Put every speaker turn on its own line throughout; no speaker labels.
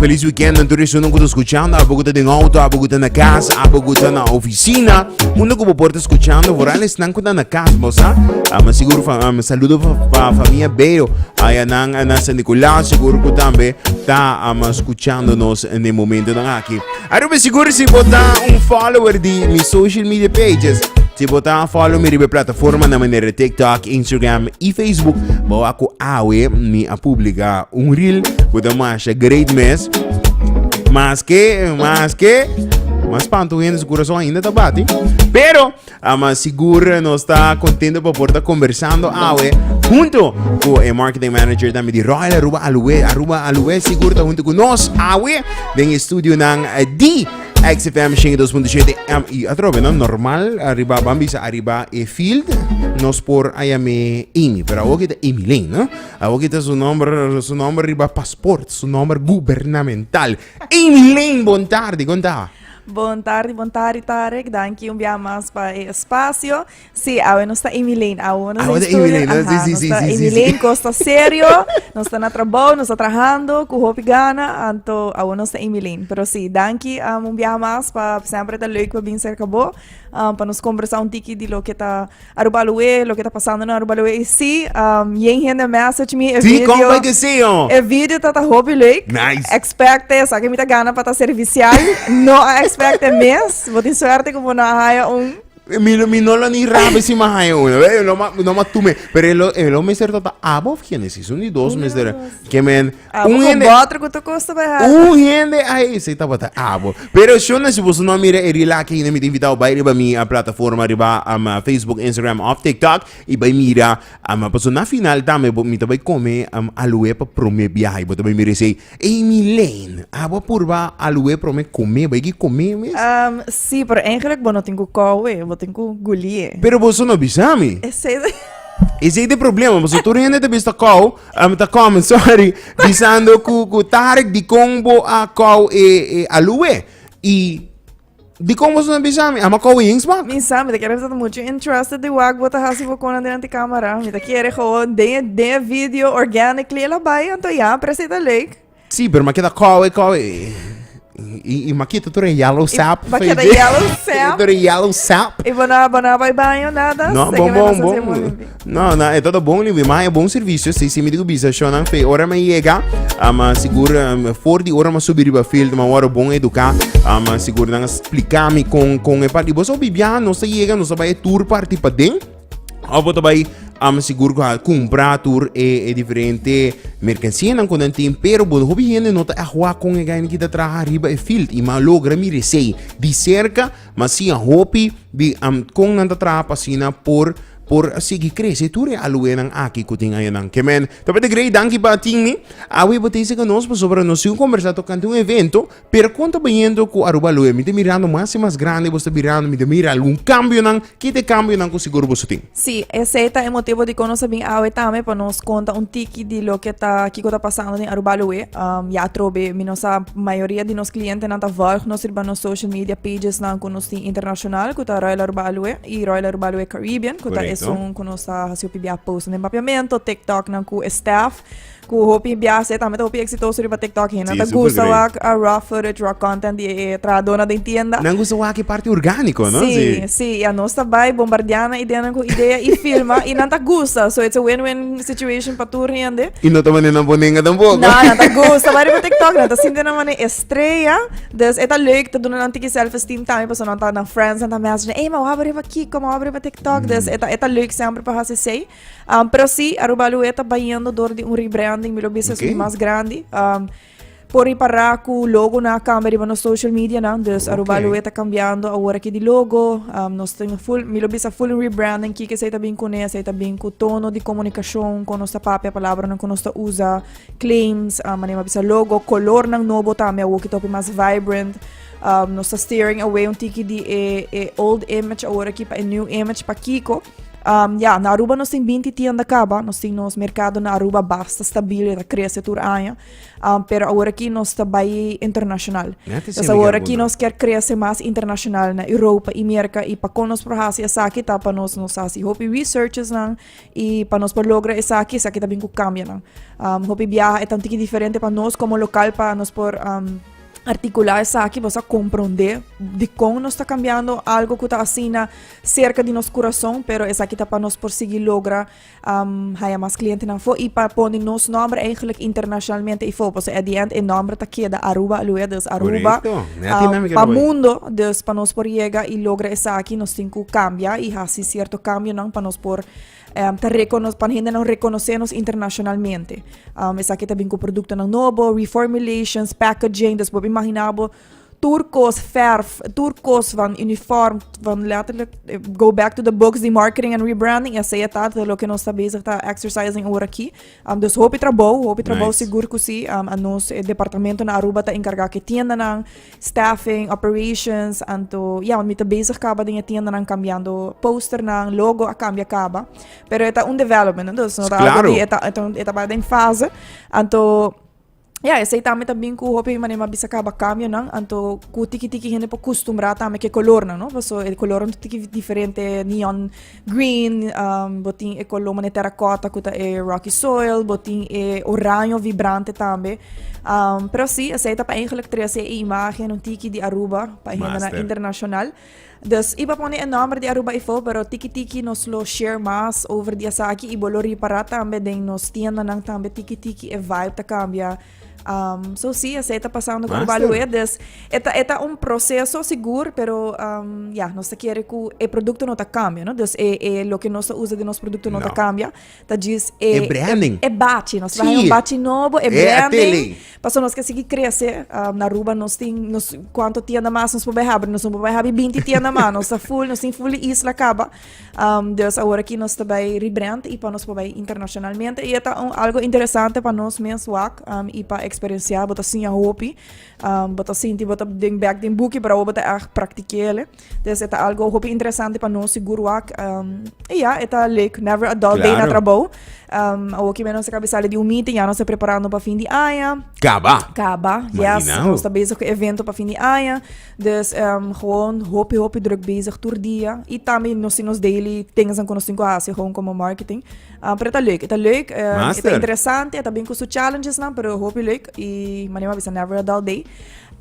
feliz weekend. Entonces, eu não estou escutando, a pouco em auto, a pouco na casa, a pouco na oficina. Mundo que porta escutando, vorales não cuida na casa, moça. Mas seguro, saludo para a família Beiro, aí na San Nicolás, seguro que também está escutando-nos no momento aqui. Aí, seguro se botar follower de minhas social media pages. Se botar follow minha plataforma na maneira TikTok, Instagram e Facebook, vou ako awe me a publicar reel with a marcha great mess. Mas pantuhin sa coração ainda tá bate. Pero, mas seguro não está contento para portar conversando awe junto com o marketing manager da de Royal Aruba Alue, seguro tá junto com nós awe ng estúdio ng XFM 102.7 e atrove, não? Normal, arriba, bambisa, arriba e field, nós por ayame Amy, pero ako kita Amy Lane, no? Ako kita su nombre arriba passport, su nombre gubernamental. Amy Lane, buon tardi, conta.
Buon tardi, Tarek. Danke mais para o espaço. Sim, agora nós está Amy Lane. Agora nós está Amy Lane. Sim. Amy Lane, costa sério. Nós está na trabalho, nós está trabalhando, com hopi gana. Então, agora nós está Amy Lane. Pero sim, danke mais para sempre tá leuk para vir cerca bo. Para nos conversar tiki de lo que está Arubalue, lo que está passando na Arubalue. E sim, gente message me e
vídeo. Como vai que sim, ó?
E vídeo tá hopi leuk.
Nice.
Expecte, sabe que me tá gana para tá servicial. Não expecte mes. Vou ter sorte como na haya
Mi no lo ni rabe si mahayo no matume pero el me certo ta abo Genesis 1 y 2 mes de que men
outro que tu custa vai
gente aí se tá bota abo pero eu não se você não mira lá que ainda me invitado vai riba minha plataforma riba Facebook, Instagram, off TikTok e vai mira passo na final também me vai comer alue para prome viaje bota vai mira sei Amy Lane abo purba alue prome comer vai que comer mes
sim, pero eigenlijk não tenho cowe tenho gulie.
Pero você não bisami? Esse é o problema, mas tu ainda te vista call, sorry, dizendo que Tarek de combo a call e alue e de como você não bisami? Ama call e insma?
Bisami, daqui a pouco muito interested de wag bota hasi vo com na câmera, me daqui era gewoon de vídeo organically ela vai, então já precisa like.
Sim, pero makita call e makita tu yellow sap.
Makita yellow sap.
Tu yellow sap.
E bana vai banho nada.
Não, bom. Não, é tudo bom, livre, mas é bom serviço. Se me digo bisa, show não fei. Ora me chega, segura for de ora me subir para field, mas ora bom educar, segura não explicar me com e parte. Você bibiano, não se chega, não se vai tour partir para dentro. Ou você vai seguro que comprar tour é diferente mercancia não quando tem pero bom hobby gente nota a rua com a ganha que da trabalhar riba e field e mal logra me receber de cerca mas sim a hobby com anda trabalhar passina por seguir crescer tudo a lua ng aqui que tem aí nang kemen tapi de grande danke para tingi awi botei que nós sobre nós um conversar tocando um evento pero quanto banhando com Aruba lua me te mirando mais grande você mirando me te mira algum cambio nang que te cambio nang com seguro você tem
sim esse é o motivo de conosco bem awi também para nos contar tiki de lo que tá passando em Aruba lua já trobe nossa maioria de nos clientes não tá volg nos ir nos social media pages nang conosco internacional que tá Royal Aruba lua e Royal Aruba lua Caribbean que tá conosco se o PBA post no mapeamento TikTok nang ku staff ku hopi biase também hopi exitoso riba TikTok hina ta gusto a raw footage raw content e tradona da tienda
não gusto que parte orgânico não
sim a nossa vai bombardeando ideia nang ideia e filma e não ta gusta so it's a win-win situation para tu rende
e não também não boninga tampoco
não ta gusta vai riba TikTok não ta sinta na mane estreia des eta leuk ta dona nanti ki self-esteem também para não ta na friends na message ei mau abri ba Kiko mau abri ba TikTok des eta leuk sempre para se sei pero sim Aruba lua está banhando dor de rebranding milo business mais grande por reparar com o logo na câmera e no social media não dus Aruba lua está cambiando agora aqui de logo nós temos milo business full rebranding que sai também com essa está bem com o tono de comunicação com nossa papel a palavra não com nossa usa claims manema bisa logo color ng novo também o que top mais vibrant nós está steering away tiki de old image agora aqui para new image para Kiko Na Aruba nós tem 20 tiendas acaba, nós temos mercado na Aruba basta stabil, está cresce por ano, pero agora aqui nós está bem internacional. Então agora aqui nós quer crescer mais internacional na Europa e América e para nós por hasi essa aqui tá para nós hasi hope researches nang e para nós por logra essa aqui também com cambia nang. Hope viaja é tanto que diferente para nós como local para nós por articular essa aqui, você compreender de como nós está cambiando algo que está assim cerca de nosso coração, pero essa aqui está para nós por seguir logra haya mais clientes na fo e para pôr nosso nome eigenlijk internacionalmente e fo, porque adiante o nome está aqui da Aruba, Alué, dus Aruba para mundo, dus para nós por chegar e logra essa aqui nós temos que cambiar e assim certo cambio não para nós por para gente não reconhecer-nos internacionalmente. Essa aqui também com produto novo, reformulations, packaging, dus we imaginar turcos van uniform, van letterlijk go back to the books, die marketing and rebranding, essa é tanto lo que nós está bezig tá exercising agora aqui. Dus hope trabalho seguro que sim, a nosso departamento na Aruba tá encarregado que tienda ng staffing, operations, anto, me tá bezig acaba de tienda ng cambiando poster ng logo, a cambia acaba. Pero é development, dus não tá algo de eta para em fase, anto essa também com hope manema bisa acaba cambio não, anto ku tiki hindi po costumbrado também que color não, so o color é tiki diferente, neon green, botin e color mane terracotta kuta e rocky soil, botin e oranjo vibrante também. Pero sim, essa para eigenlijk trazer a imagem tiki de Aruba para na internacional. Dus iba po ni number de Aruba ifo, pero tiki nos lo share mas over di asaki ibolo ripara tambe din nos tienda nang tambe tiki e vibe ta cambia. So sim, essa está passando com o Baluedes. Está processo seguro, pero nós queremos que o produto não cambia, não? Dus o que nós usa de nosso produto não cambia. Tá diz
branding.
Batch, nós vai batch novo, branding. Passou nós que seguir crescer na Aruba, nós tem quanto tienda mais nós podemos abrir, nós podemos abrir 20 tienda mais, nós tem full isla acaba. Dus agora aqui nós também rebrand e para nós podemos internacionalmente e é algo interessante para nós mesmo e para experienciar, bota assim a hopi, bota assim, bota ding back ding buki para bota praktikele. Dus é algo hopi interessante para nós seguro é like never a dull day na trabalho. O que menos cabeça de meeting, já nós se preparando para fim de ano. Acaba. Yes, nós está bezig com evento para fim de ano. Dus gewoon hopi druk bezig todo dia e também nós temos daily things aan kunnen zien gewoon como marketing. Pero é leuk, é interessante, é também com os challenges não, pero hopi leuk e manema bisa never a dull day.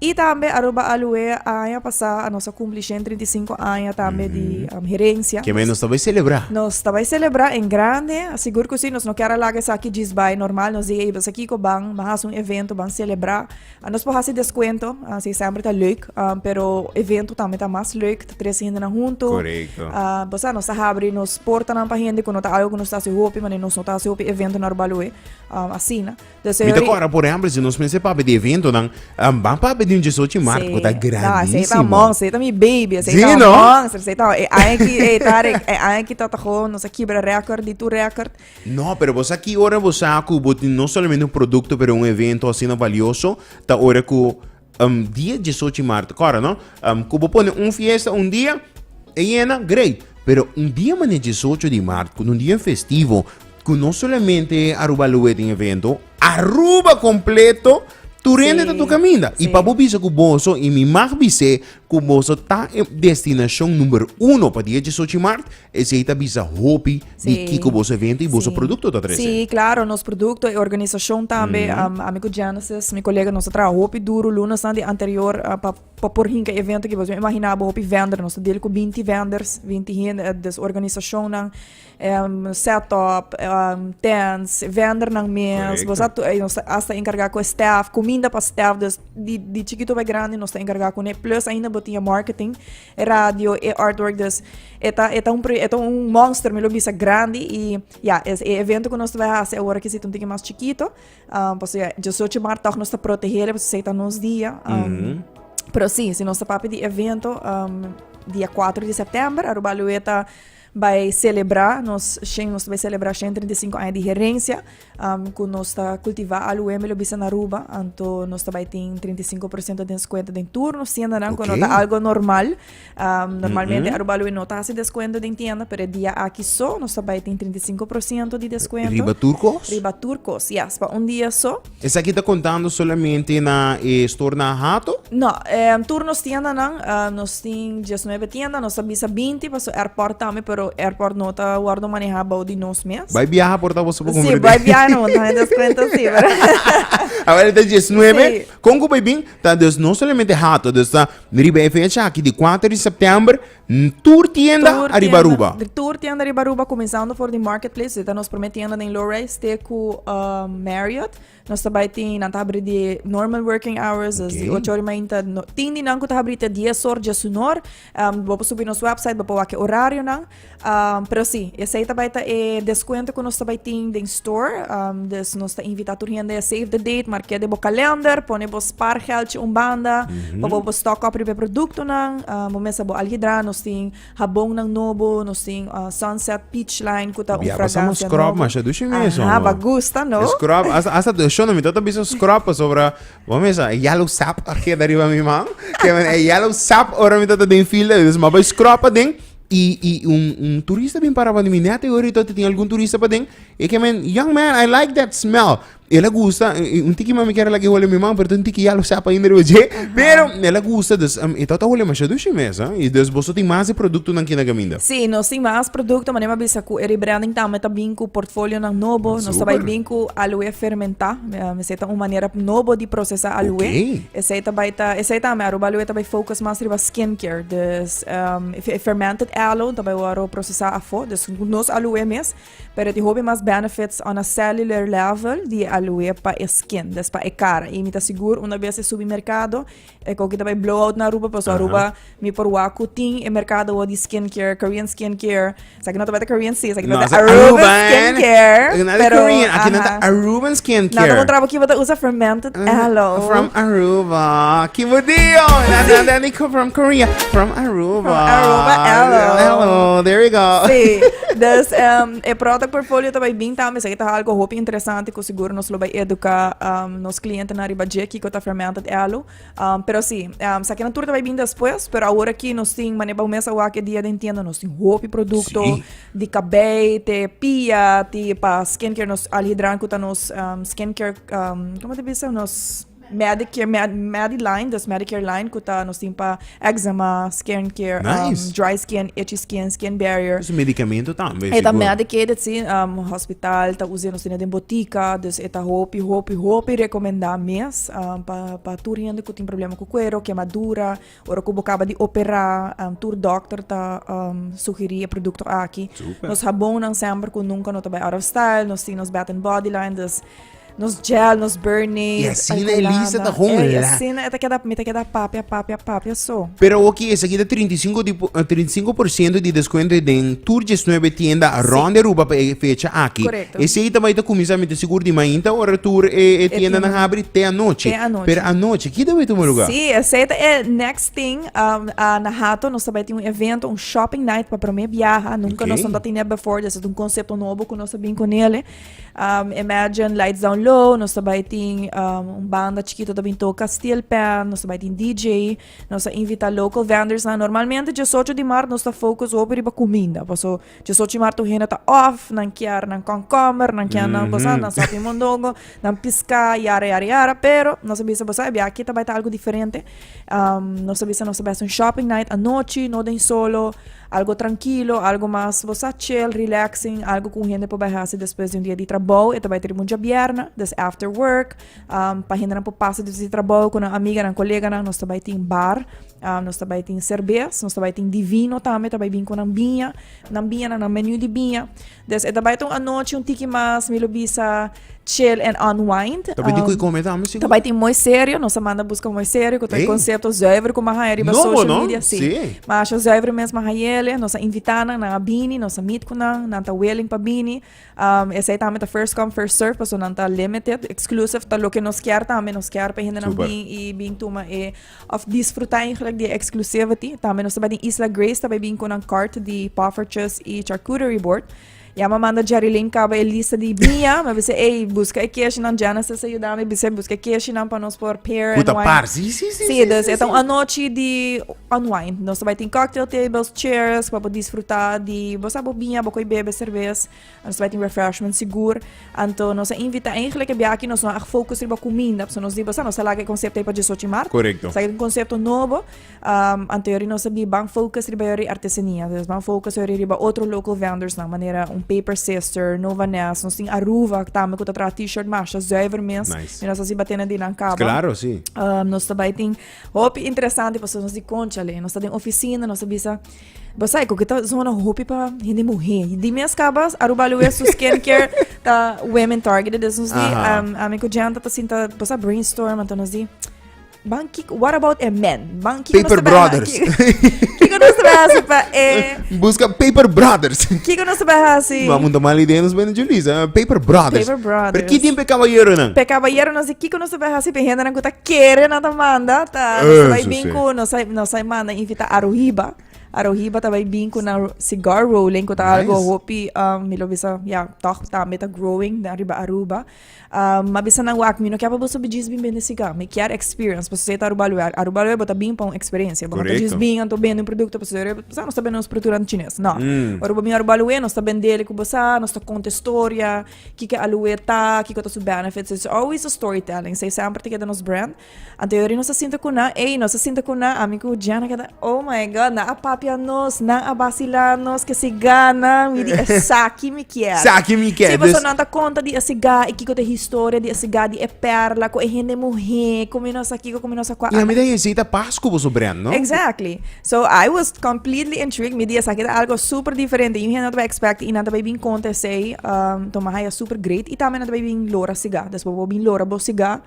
E também Aruba Alué ano passado a nossa cumplição 35 anos também de gerência.
Que menos talvez celebrar.
Nós talvez celebrar em grande, seguro que sim, nós não queremos lá que aqui diz vai normal, nós íamos aqui com bang, mas evento, bang celebrar. Nós podemos fazer desconto, assim sempre tá leuk, pero evento também tá mais leuk, tá três gente na junto.
Correto.
Você nós abre, nós porta na gente quando tá algo que nós está se hopi, mas nós não tá se hopi evento na Aruba Alué, assim, né?
Então agora por exemplo, se nós pensamos para de evento, não, vamos para de um 18 março, que tá grandíssimo.
Sei tá monstro, tá mi baby, sei tá monstro, sei tá, é que tá com nossa quebra recorde, tu recorde.
Não, pero você aqui ora você não somente produto, pero evento assim valioso, tá ora que dia 18 de março, cara, não? Que põe fiesta dia, é llena, great, pero dia mané 18 de março, com dia festivo, que não somente Aruba Alué tem evento, Aruba completo. Tu rende tu caminha. E para você que bolso e me marvise que bolso tá em destinação número 1 para dia 18 de março, esse tá bisa hopi de que o bolso evento e bolso produto tá trazendo.
Sim, claro, nosso produto e organização também, amigo Genesis, meu colega nosso trabalha hopi duro, lunas de anterior para por hinca evento que você imaginava hopi vender, nós dele com 20 vendors, 20 gente da organização setup, tents, vender ng meals, você hasta encarregar com staff, comida para staff, de chiquito para grande, nós está encarregar com plus ainda botinha marketing, rádio e artwork, dus é monster, me lo bisa grande e esse evento que nós vai fazer agora que se um mais chiquito, porque 18 de março nós está proteger, você sei tá nos dia. Pero sim, se nós está de evento, dia 4 de setembro, Aruba Alué vai celebrar, nós vai celebrar 35 anos de gerência, com nós cultivar aloe melo bisa na Aruba, então nós vai ter 35% de desconto em turno, sendo não quando tá algo normal, normalmente Aruba aloe não tá se desconto em tienda, pero dia aqui só nós vai ter 35% de desconto.
Riba Turcos?
Riba Turcos, yes, para dia só.
Essa aqui está contando solamente na store na Hato?
Não, turnos tienda não, nós temos 19 tienda, nós bisa 20, para o airport também, pero airport não tá guardo manejar de nós mesmos.
Vai viajar por tal você
Sim, vai viajar não, tá desconto sim.
Agora está 19, Congo vai bem, tá não somente Hato, está riba fecha aqui de 4 de setembro, tour tienda a Ribaruba.
Tour tienda a Ribaruba, começando por the marketplace, então nós prometendo em Lowray, com Marriott, nós também temos na tabra de normal working hours, as 8 horas ainda, tindi nang ko tabra de 10 horas de sonor, vou subir nosso website, vou que horário nang, pero sim, esse aí também tá desconto que nós também temos em store, des nós tá invitar turhende a save the date, marque de bo calendar, pone bo spargeld banda, bo stock up de produto nang, momesa bo alhidra, nós tem habong nang nobo, nós tem sunset peach line ko ta
fragrância scrub mas é do chimeso.
Ah, bagusta, no?
Scrub, asa do show no me tota biso scrub sobre, vamos a yellow sap aqui dariba mi mão, que é yellow sap ora me tota den fila, des mas vai scrub den e turista bem para de minha teoria todo tem algum turista para den e que man young man I like that smell ela gusta tiki mami quer lagi olha minha mão pero tiki yellow sap ainda hoje pero ela gusta des e tota olha mas do chimesa e des você tem mais produto na quina caminda
sim nós tem mais produto mas nem bisa ku rebranding também tá bem com portfólio ng nobo nós também bem com aloe fermentar mas é uma maneira novo de processar aloe esse aí também Aruba aloe também focus mais riba skincare des fermented aloe também o processar a fo des nós aloe mes pero tem hobby mais benefits on a cellular level de aloe para skin, des para cara. E me tá seguro, uma vez subir mercado, que kita vai blowout na Aruba, para Aruba, me por waku ting e mercado de skincare, Korean skincare. Sa que não tá Korean sim, sa que não tá Aruba skincare.
Pero Korean, aqui não tá Aruban skincare.
Não, trabalho aqui usa fermented aloe.
From Aruba. Que modio! Nani from Korea. From Aruba.
From Aruba aloe.
Hello, there you go.
Sim, des product portfolio também bem também, sa que tá algo hope interessante que seguro nos lo vai educar nos clientes na riba de que tá fermented aloe. Pero sim, sa que na tour vai vir depois, pero agora aqui nós tem maneba o mês a que dia de entenda nós tem hope produto de cabelo, de pia, de para skincare nos alhidran que tá nos skincare como te diz nos Medicare line que tá nos tem para eczema, skincare, dry skin, itchy skin, skin barrier.
Esse medicamento também.
É da medicated sim, hospital tá usando nos tem botica, des eta hope recomendar mes para turhende que tem problema com cuero, queimadura, ora que acaba de operar, tour doctor tá sugerir produto aqui. Nos sabão não sempre que nunca não tá out of style, nos tem nos Bath and Body Line, nos gel, nos burning.
E assim a Elisa tá ruim, né?
E assim tá queda papia só.
Pero ok, essa aqui dá 35% de desconto em tour 19 tienda around Aruba para fecha aqui.
Correto.
Esse aí também tá começando seguro de mainta ora tour e tienda na abre até a noite. Pero a noite, que deve tomar lugar?
Sim, esse aí é next thing na Hato, nós também tem um evento, um shopping night para promer viajar, nunca nós não tinha before, desse um conceito novo que nós sabemos com ele. Imagine lights down low, nós também tem banda chiquita também toca steel pan, nós também tem DJ, nós invita local vendors na normalmente 18 de março nós tá focus sobre a comida, passo 18 de março tu rena tá off, não quer não concomer, não quer não bosa, não só tem mondongo, não piscar, yara, pero nós sabemos bosa, aqui também tá algo diferente. Nós sabemos um shopping night à noite, não tem solo, algo tranquilo, algo mais bosa chill, relaxing, algo com gente para baixar depois de um dia de trabalho, e também ter muita bierna, des after work, para gente não passa de trabalho com uma amiga, uma colega, nós também tem bar, nós também tem cerveja, nós também tem divino também vem com binha, na menu de binha, des e também tem a noite um tiki mais, milo bisa chill and unwind.
Tapi di ko i-comment siguro.
Também tem muito sério, nossa manda busca muito sério, que tem conceito zuiver como a riba social
no?
media, sim.
Sim.
Mas o zuiver mesmo a ele, nossa invitana na bini, nossa meet ko na ta willing pa bini. Essa aí também tá first come first serve, paso nanta limited, exclusive ta lo que nos quer também nos quer pa hindi nang being tuma of disfrutar eigenlijk die exclusivity. Também nos sabay Isla Grace, também being ko ng cart di poffertjes e charcuterie board. Ja, mamanda Jerry Lane ka ba lista di Bia, mas você busca aqui a não Genesis ayudame, você busca aqui a para nos por pair and wine.
Par, sim.
Então a noite de unwind, nós vai ter cocktail tables, chairs, para desfrutar de você bobinha, bocoi bebe cerveja, nós vai ter refreshment seguro. Então nós invita eigenlijk que aqui nós não focus riba comida, so nós diba sa nós lá que conceito para de Sochimar.
Correcto.
Sa conceito novo, anterior nós sabi bang focus riba artesania, bang focus riba outro local vendors na maneira Paper Sister, Nova Ness, nós temos Aruba, que também com a t-shirt marcha, zuiver mesmo.
Nice.
E nós assim batendo ali na caba.
Claro, sim.
Nós também tem hopi interessante, porque nós de concha ali, nós temos oficina, nós sabisa. Basta ko kita zona hopi pa hindi morrer. Di minhas cabas, Aruba lues su skincare ta women targeted, nós di amigo janta ta sinta basta brainstorm, então nós di what about a man?
Paper Brothers.
Kiko nós trabalhamos para
busca Paper Brothers.
Kiko nós trabalhamos assim.
Vamos tomar ali dentro bem Julissa. Paper Brothers.
Paper Brothers.
Per que tempo cavalheiro não?
Per cavalheiro nós Kiko nós trabalhamos assim, pehenda na kuta kere na tamanda, tá? Nós vai binco, nós sai manda invita Aruhiba também binco na cigar rolling ko ta algo hopi milo bisa talk ta meta growing da riba Aruba. Mabisa nang wak mino kaya pa buso bijis bin benesiga may kiar experience paso sa Aruba bota bin pang experience bota bijis bin anto ben produkto paso sa nos taben nos produran chines no Aruba bin Aruba nos taben dele ko basa nos ta conta história kika alueta kika to su benefits. It's always a storytelling say sempre te nos brand anterior nos sinta ko na amigo Diana kada oh my god na apapianos na abasilanos que se gana me di saki me quer se você não tá conta de asiga e kiko te história de asiga de perla ko hindi morrer como nós aqui como nós aqui
e a medida receita Páscoa você brand no
exactly so I was completely intrigued me dia sakita algo super diferente you not expect e nada bem conta sei toma é super great e também nada bem lora siga das bobo bem lora bo siga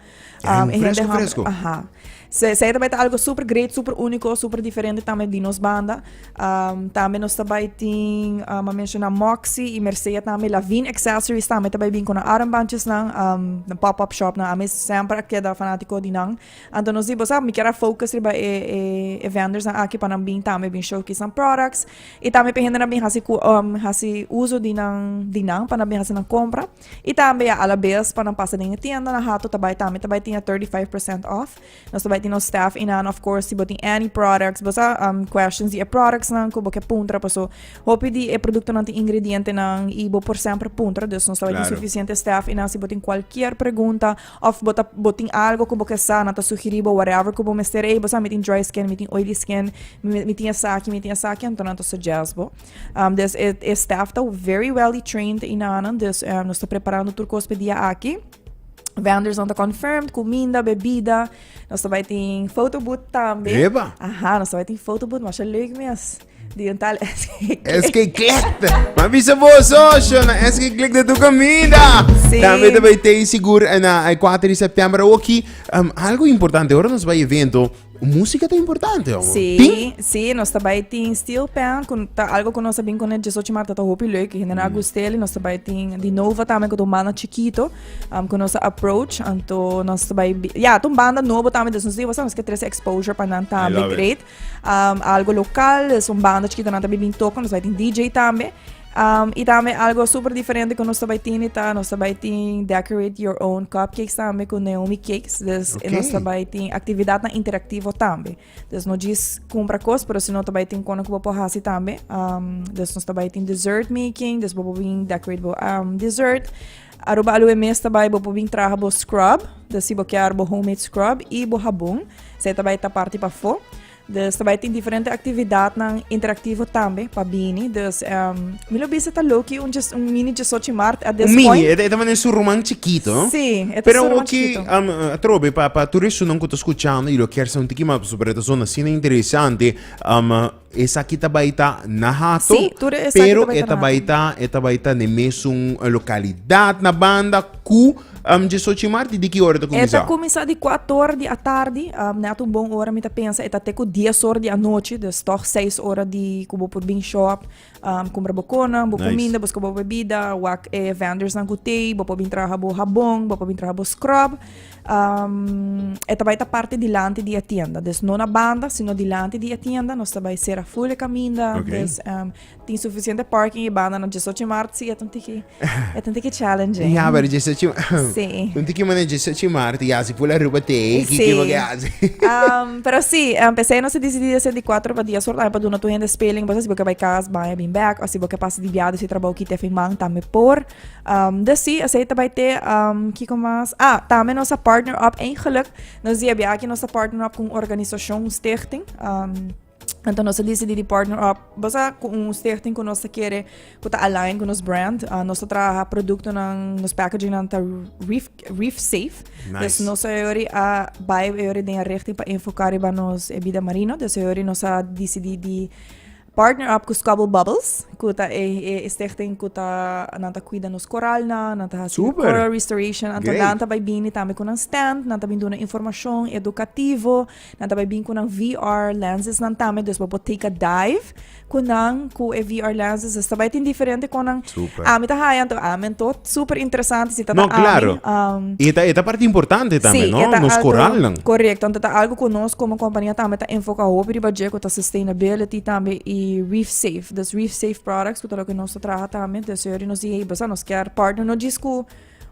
fresco
Sei também tá algo super great, super único, super diferente também de nos banda. Também nós também tem mencionar Moxie e Mercedes também Lavin accessories também bem com armbands na pop-up shop na amis sempre que da fanático de nang. Então nós dibo sabe me quero focus riba e vendors na aqui para bem também bem showcase some products e também pehenda na bem hasi uso de nang para bem hasi na compra e também a alabes para passa na tienda na hato também tem 35% off. Nós também no staff and of course si boting any products basta questions di products nang ko boke puntra paso hopi di produkto nanti ingrediente nang ibo por sempre puntra dus nós claro. Suficiente staff e si boting qualquer pergunta of boting algo ko boke sa nata sugeribo whatever ko bo mestere basta meeting dry skin meeting oily skin meeting saki então nata suggest bo this is staff tá very well trained inanan this nós tá preparando turcos pedia aqui vendors não tá confirmed, comida, bebida. Nós também tem photo booth também.
Eba!
Nós também tem photo booth, mas é leuk mesmo. Die een tal
SK Click! Maar wie sa social na SK Click de tu comida! Também tem seguro na 4 de setembro aqui. Algo importante, agora nós vai evento. Música é importante, amor.
Sim, nós também tem Steel Pan, algo que nós sabemos com o 18 Marta tá hopi leuk, e na Agusteli nós também tem de novo também com o Mana Chiquito, com nossa approach, então nós também, tom banda novo também, nós temos que ter essa exposure para não também great, algo local, banda chiquita nós também bem toca, nós também tem DJ também. E também algo super diferente que nós também tem decorate your own cupcakes também com Naomi Cakes. Nós também tem atividade interativa também. Nós não diz compra coisas, mas nós também tem quando que vou porrasi também. Nós também tem dessert making, nós vamos decorate dessert. Aruba alu mes também vamos trabalhar bo scrub, desse bo quer bo homemade scrub e bo rabon. Você também tá parte para fo. Dus também tem diferente atividade interativo também para bini. Dus milo bisa tá louco mini de Sochimar a this
point. Mini, também é um romance chiquito.
Sim, é
pero o que trobe para turismo não que tô escutando e eu quero saber um pouquinho mais sobre essa zona assim interessante. essa kita baita na hato,
Sim, tudo essa
pero
kita baita
eta baita na mesmong localidade na banda ku de Xochimar, de que hora tu começa?
Eta começa de 4 horas da tarde, neto bom hora, me pensa, eta até com 10 horas da noite, dus toch 6 horas de kubo por bin shop, compra bocona, bo comida, busca bo bebida, wak vendors ng gutei, bo bin traha bo habong, bo bin traha bo scrub. Eta vai parte dilante di tienda, dus non a banda, sino dilante di tienda, nós vai ser a full caminda, dus tem suficiente parking e banda na Xochimar, sim, é tanto que challenging.
Ja, maar Xochimar.
Sim.
Não tem que manejar Xochimar, ja, se for a roupa te, que magasi.
Pero sim, pensei não se decidir ser de 4 para dias, para do na tua renda spelling, mas se você vai casa, vai bem back, ou se você passa de viado, se trabalha que te fez mang, também por. Dus sim, aceita vai ter, que mais? Também nossa partner up eigenlijk, nós hebben aqui nossa partner up com organização stichting. Então, nós decidimos de partner up, basta com stichting que nós queremos que align com nosso brand, nós trabalhamos produto nos packaging na Reef Safe.
Nice.
Dus nós vai de richting para enfocar para nos vida marino. Dus nós decidimos de partner up com Scubble Bubbles, que stichting que nanta cuida nos coral nanta coral restoration, nanta vai bini também com um stand, nanta bem dando informação educativo, nanta vai bem com VR lenses nanta também, dus para take a dive com VR lenses, está vai ter diferente com mita hayan to to super interessante se
No, claro. Esta parte importante também,
sí,
no? Nos coral lang.
Correcto, então algo que nós como companhia também tá enfoca hope budget com sustainability também Reef Safe, das Reef Safe products que que nós trabalhamos também, das senhores nos diz, nós quer partner no disco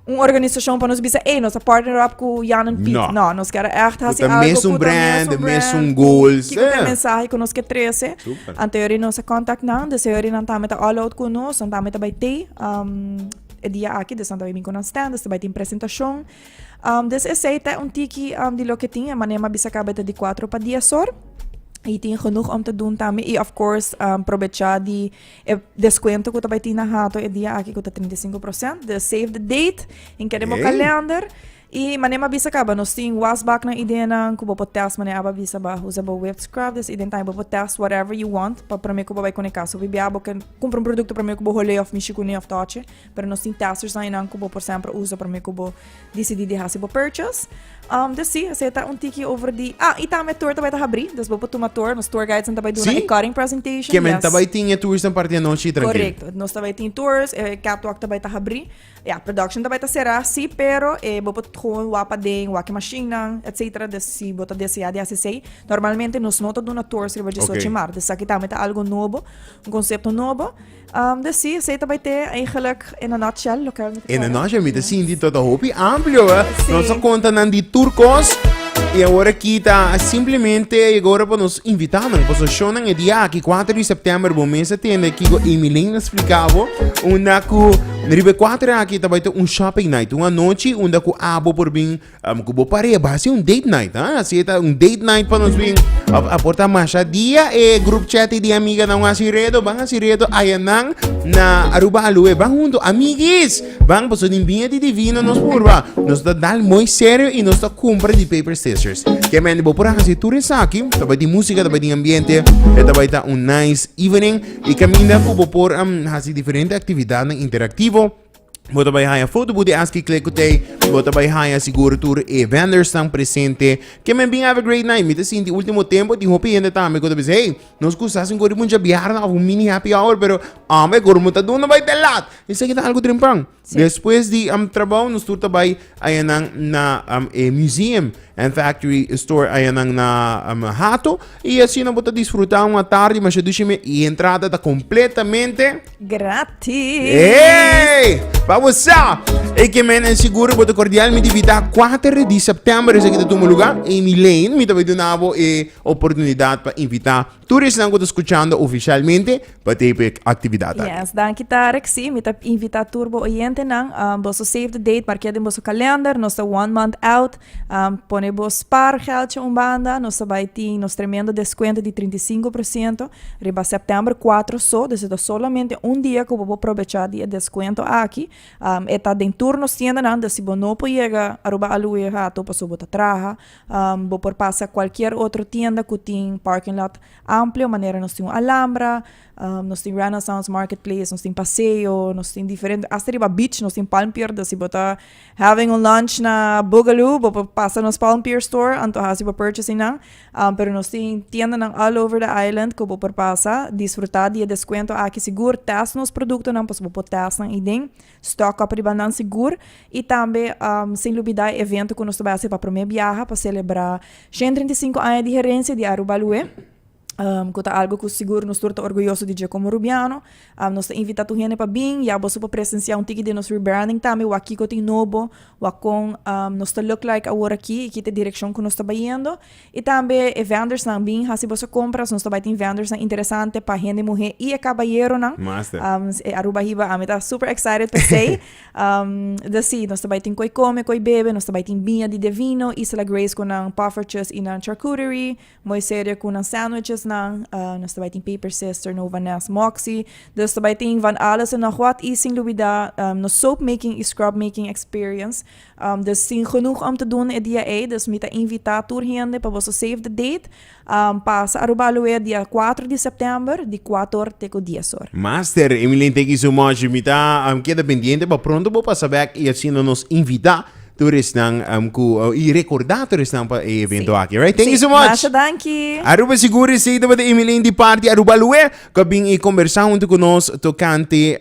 organização para nos dizer, nossa partner up com Jan and Pete. Não, nós quer echt assim algo
mesmo brand, mesmo goals.
Que tem mensagem que nós quer trazer. Anterior nossa contact não, das senhores não também tá all out com nós, não também tá vai ter dia aqui, das não tá bem com nós stand, das vai ter apresentação. Das aceita tiki de lo que tinha, mas nem bisa acaba de 4 para 10 horas. E tem genoeg om te doen também. E, of course, aproveitar de desconto que eu também tenho na rato é dia aqui que 35%. De save the date, em que mo calendar. E manema bisa acaba, nós temos wasback na ideia na que você test manema bisa ba usa ba web scrub, des idem time você test whatever you want para mim que você vai conectar. So bibia que compra produto para mim que você rolê off michikune off touch, para nós temos testers aí na que você por sempre usa para mim que você decide de fazer purchase. Des sim, aceita tiki over the e também tour também tá abrir, des você toma tour, nos tour guides também do na cutting presentation.
Que men também tinha tours na parte da noite tranquilo.
Correto, nós também tem tours, catwalk também tá abrir. Production também tá será sim, pero você gewoon wapa ding, waki machine, etc. Desse bota desse ADACC. Normalmente nos nota do na tour se vai de Xochimar. Dus aqui também tá algo novo, conceito novo. Desse aceita vai ter eigenlijk in a nutshell local.
In a nutshell, met assim de toda hopi amplo, Nossa conta nan de turcos. E agora aqui tá simplesmente agora para nos invitar para o show no dia aqui 4 de setembro bom mês atende aqui com Emilene explicava onde com ribe 4 aqui tá vai ter shopping night uma noite onde com abo por bem com bo pare base date night assim tá date night para nós bem aportar mais dia e grupo chat de amiga não asiredo bang asiredo ayanang na Aruba Alue bang mundo amigos bang para o bem de divino nos purba nos dá dal muito sério e nos dá compra de paper station. Que men bo pura kasi turis aqui, também de música, também de ambiente, e também tá nice evening e caminha po por hasi diferente atividade interativo. Bota by haya foto budi aski klekutay, bota by haya siguro tour e vendors estão presente. Que men bing have a great night. Mita sin di último tempo di hopi ainda tá me quando diz hey, nós custas ngori munja biar na mini happy hour pero me goro muta do na vai telat. Isso aqui tá algo trimpang. Depois de trabalho nos tour tabay ayan na museum and factory store ayan na hato e assim não bota desfrutar uma tarde mas deixe-me e entrada tá completamente
grátis.
Hey! Vamos lá! E que men seguro bota cordialmente invitar 4 de setembro esse aqui do meu lugar Emilene me também donava oportunidade para invitar turistas que estão escutando oficialmente para ter atividade.
Yes, dan kita reksi me invitar turbo oyente nang boso save the date marqueado em boso calendar nossa 1 month out ponemos spaargeldje banda, nós vai ter nos tremendo desconto de 35%, riba setembro 4 só, dus é solamente dia que eu vou aproveitar de desconto aqui. Eta den turno tienda não, se você não pode chegar a roubar a lua, tu pode botar traja, vou por passar qualquer outra tienda que tem parking lot amplo, maneira nós temos Alhambra, nós temos Renaissance Marketplace, nós temos Passeio, nós temos diferentes, hasta riba beach, nós temos Palm Pier, se você having lunch na Boogaloo, vou passar nos Palm Pier Store, anto hasi para purchasing na, pero nós temos tienda ng all over the island que vou por passar, disfrutar de desconto aqui seguro, testa nos produtos não, posso vou testar ng idem, stock up riba não seguro, e também sem dúvida evento que nós vai fazer para primeira viagem para celebrar 135 anos de gerência de Aruba Lue. Que é algo que seguro nós estamos orgulhosos de como Rubiano. Nós estamos invitando gente para vir, e você pode presenciar tique de nosso rebranding também, o aqui que tem novo, o com nós está look like agora aqui, e que tem direção que nós está indo. E também vendors também, se você compra, nós está tem vendors interessante para gente, mulher e caballeiro não.
Master.
Aruba Hiba, está super excited para say. Dasi, nós está tem coi come, coi bebe, nós está tem vinha de vino, Isla Grace com ang puffertjes e ang charcuterie, Moiseria com ang sandwiches nós também tem Paper Sister, Nova Nest, Moxie, nós também tem van alles en nog wat, ising lubida, no soap making e scrub making experience. Dus sim genoeg om te doen in dia A, dus met invitar turhende para você save the date, passa Aruba Lue dia 4 de setembro, de 4 até 10 horas.
Master, Emily, thank you so much. Mita, queda pendiente para pronto po saber e assim nos invitar tourist ng i recordar tourist ng evento aqui, right? Thank you so much.
Masha, thank you.
Aruba siguro sa ito ba Emily di party Aruba Lue, kabing i-conversar junto con nos tocante